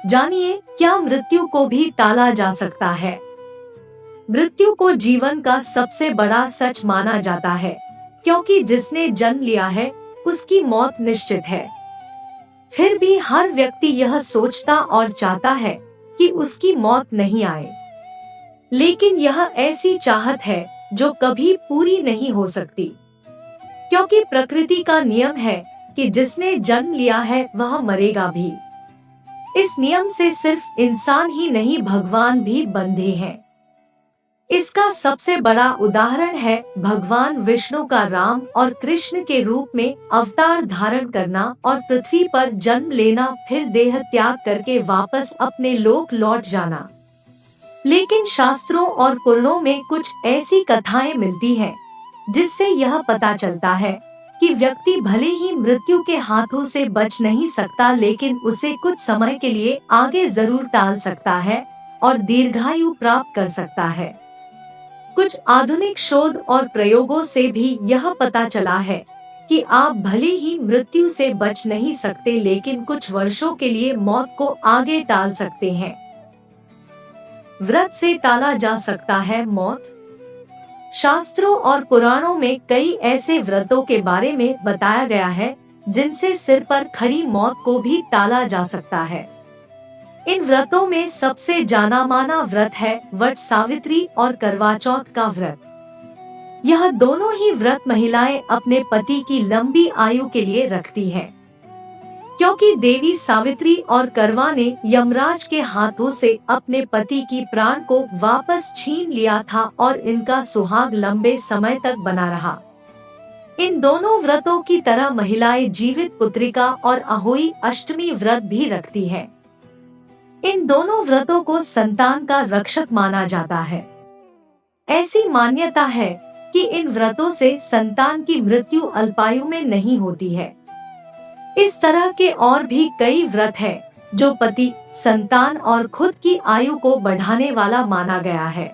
जानिए क्या मृत्यु को भी टाला जा सकता है। मृत्यु को जीवन का सबसे बड़ा सच माना जाता है, क्योंकि जिसने जन्म लिया है उसकी मौत निश्चित है। फिर भी हर व्यक्ति यह सोचता और चाहता है कि उसकी मौत नहीं आए, लेकिन यह ऐसी चाहत है जो कभी पूरी नहीं हो सकती, क्योंकि प्रकृति का नियम है कि जिसने जन्म लिया है वह मरेगा भी। इस नियम से सिर्फ इंसान ही नहीं भगवान भी बंधे हैं। इसका सबसे बड़ा उदाहरण है भगवान विष्णु का राम और कृष्ण के रूप में अवतार धारण करना और पृथ्वी पर जन्म लेना, फिर देह त्याग करके वापस अपने लोक लौट जाना। लेकिन शास्त्रों और पुराणों में कुछ ऐसी कथाएं मिलती हैं जिससे यह पता चलता है कि व्यक्ति भले ही मृत्यु के हाथों से बच नहीं सकता, लेकिन उसे कुछ समय के लिए आगे जरूर टाल सकता है और दीर्घायु प्राप्त कर सकता है। कुछ आधुनिक शोध और प्रयोगों से भी यह पता चला है कि आप भले ही मृत्यु से बच नहीं सकते, लेकिन कुछ वर्षों के लिए मौत को आगे टाल सकते हैं। व्रत से टाला जा सकता है मौत। शास्त्रों और पुराणों में कई ऐसे व्रतों के बारे में बताया गया है जिनसे सिर पर खड़ी मौत को भी टाला जा सकता है। इन व्रतों में सबसे जाना माना व्रत है वट सावित्री और करवा चौथ का व्रत। यह दोनों ही व्रत महिलाएं अपने पति की लंबी आयु के लिए रखती हैं, क्योंकि देवी सावित्री और करवा ने यमराज के हाथों से अपने पति की प्राण को वापस छीन लिया था और इनका सुहाग लंबे समय तक बना रहा। इन दोनों व्रतों की तरह महिलाएं जीवित पुत्रिका और अहोई अष्टमी व्रत भी रखती हैं। इन दोनों व्रतों को संतान का रक्षक माना जाता है। ऐसी मान्यता है कि इन व्रतों से संतान की मृत्यु अल्पायु में नहीं होती है। इस तरह के और भी कई व्रत है जो पति, संतान और खुद की आयु को बढ़ाने वाला माना गया है।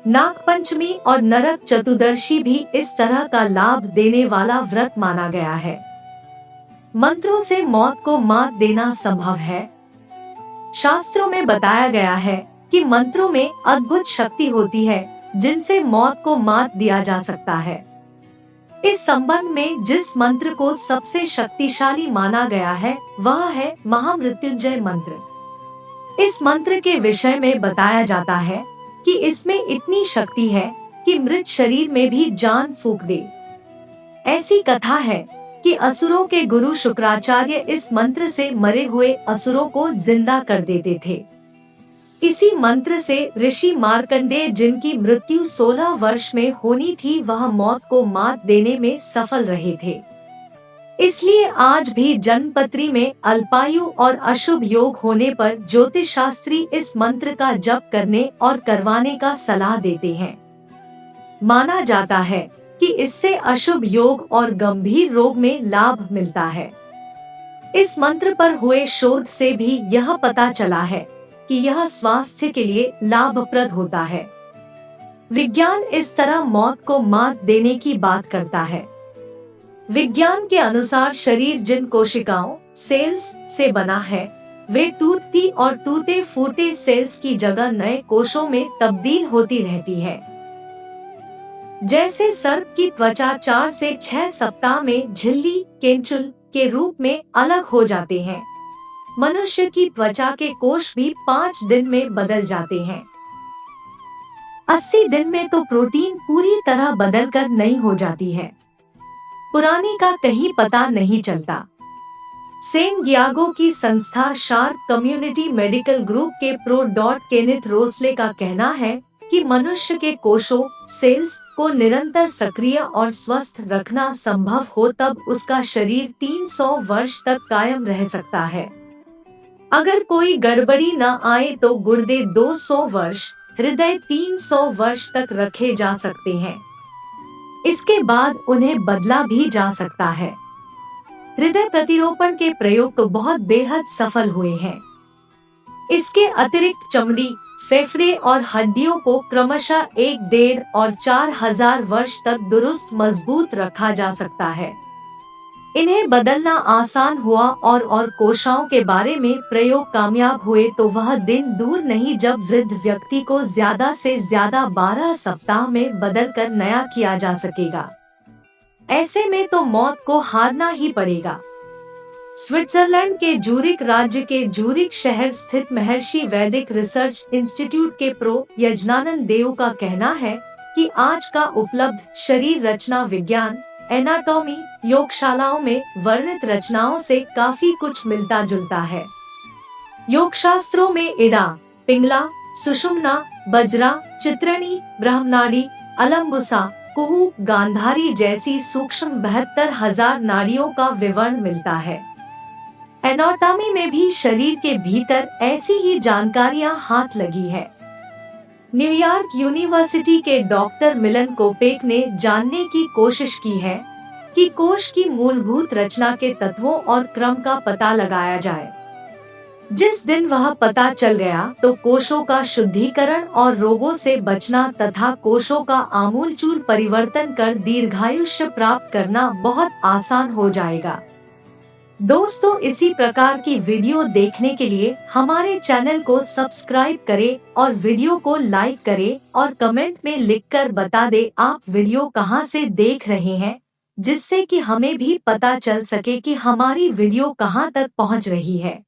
नाग पंचमी और नरक चतुर्दशी भी इस तरह का लाभ देने वाला व्रत माना गया है। मंत्रों से मौत को मात देना संभव है। शास्त्रों में बताया गया है कि मंत्रों में अद्भुत शक्ति होती है जिनसे मौत को मात दिया जा सकता है। इस संबंध में जिस मंत्र को सबसे शक्तिशाली माना गया है वह है महामृत्युंजय मंत्र। इस मंत्र के विषय में बताया जाता है कि इसमें इतनी शक्ति है कि मृत शरीर में भी जान फूंक दे। ऐसी कथा है कि असुरों के गुरु शुक्राचार्य इस मंत्र से मरे हुए असुरों को जिंदा कर देते थे। इसी मंत्र से ऋषि मार्कंडेय, जिनकी मृत्यु 16 वर्ष में होनी थी, वह मौत को मात देने में सफल रहे थे। इसलिए आज भी जन्मपत्री में अल्पायु और अशुभ योग होने पर ज्योतिष शास्त्री इस मंत्र का जप करने और करवाने का सलाह देते हैं। माना जाता है कि इससे अशुभ योग और गंभीर रोग में लाभ मिलता है। इस मंत्र पर हुए शोध से भी यह पता चला है कि यह स्वास्थ्य के लिए लाभप्रद होता है। विज्ञान इस तरह मौत को मात देने की बात करता है। विज्ञान के अनुसार शरीर जिन कोशिकाओं सेल्स से बना है वे टूटती और टूटे फूटे सेल्स की जगह नए कोशों में तब्दील होती रहती है। जैसे सर्प की त्वचा 4 से 6 सप्ताह में झिल्ली केंचुल के रूप में अलग हो जाते हैं, मनुष्य की त्वचा के कोश भी 5 दिन में बदल जाते हैं। 80 दिन में तो प्रोटीन पूरी तरह बदलकर नई हो जाती है। पुरानी का कहीं पता नहीं चलता। सैन डिएगो की संस्था शार्प कम्युनिटी मेडिकल ग्रुप के प्रो केनेथ रोसले का कहना है कि मनुष्य के कोशों सेल्स को निरंतर सक्रिय और स्वस्थ रखना संभव हो तब उसका शरीर 300 वर्ष तक कायम रह सकता है। अगर कोई गड़बड़ी न आए तो गुर्दे 200 वर्ष, हृदय 300 वर्ष तक रखे जा सकते हैं। इसके बाद उन्हें बदला भी जा सकता है। हृदय प्रतिरोपण के प्रयोग तो बहुत बेहद सफल हुए हैं। इसके अतिरिक्त चमड़ी, फेफड़े और हड्डियों को क्रमशः 1, 1.5 और 4,000 वर्ष तक दुरुस्त मजबूत रखा जा सकता है। इन्हें बदलना आसान हुआ और कोशिकाओं के बारे में प्रयोग कामयाब हुए तो वह दिन दूर नहीं जब वृद्ध व्यक्ति को ज्यादा से ज्यादा 12 सप्ताह में बदलकर नया किया जा सकेगा। ऐसे में तो मौत को हारना ही पड़ेगा। स्विट्जरलैंड के जूरिक राज्य के जूरिक शहर स्थित महर्षि वैदिक रिसर्च इंस्टीट्यूट के प्रो यजनानंद देव का कहना है कि आज का उपलब्ध शरीर रचना विज्ञान एनाटॉमी योगशालाओं में वर्णित रचनाओं से काफी कुछ मिलता जुलता है। योगशास्त्रों में इड़ा, पिंगला, सुषुम्ना, बजरा, चित्रणी, ब्रह्मनाड़ी, अलम्बुसा, कुहू, गांधारी जैसी सूक्ष्म 72,000 नाड़ियों का विवरण मिलता है। एनाटॉमी में भी शरीर के भीतर ऐसी ही जानकारियां हाथ लगी है। न्यूयॉर्क यूनिवर्सिटी के डॉक्टर मिलन कोपेक ने जानने की कोशिश की है कि कोश की मूलभूत रचना के तत्वों और क्रम का पता लगाया जाए। जिस दिन वह पता चल गया तो कोशों का शुद्धिकरण और रोगों से बचना तथा कोशों का आमूलचूल परिवर्तन कर दीर्घायुष्य प्राप्त करना बहुत आसान हो जाएगा। दोस्तों, इसी प्रकार की वीडियो देखने के लिए हमारे चैनल को सब्सक्राइब करें और वीडियो को लाइक करें और कमेंट में लिखकर बता दें आप वीडियो कहां से देख रहे हैं, जिससे कि हमें भी पता चल सके कि हमारी वीडियो कहां तक पहुंच रही है।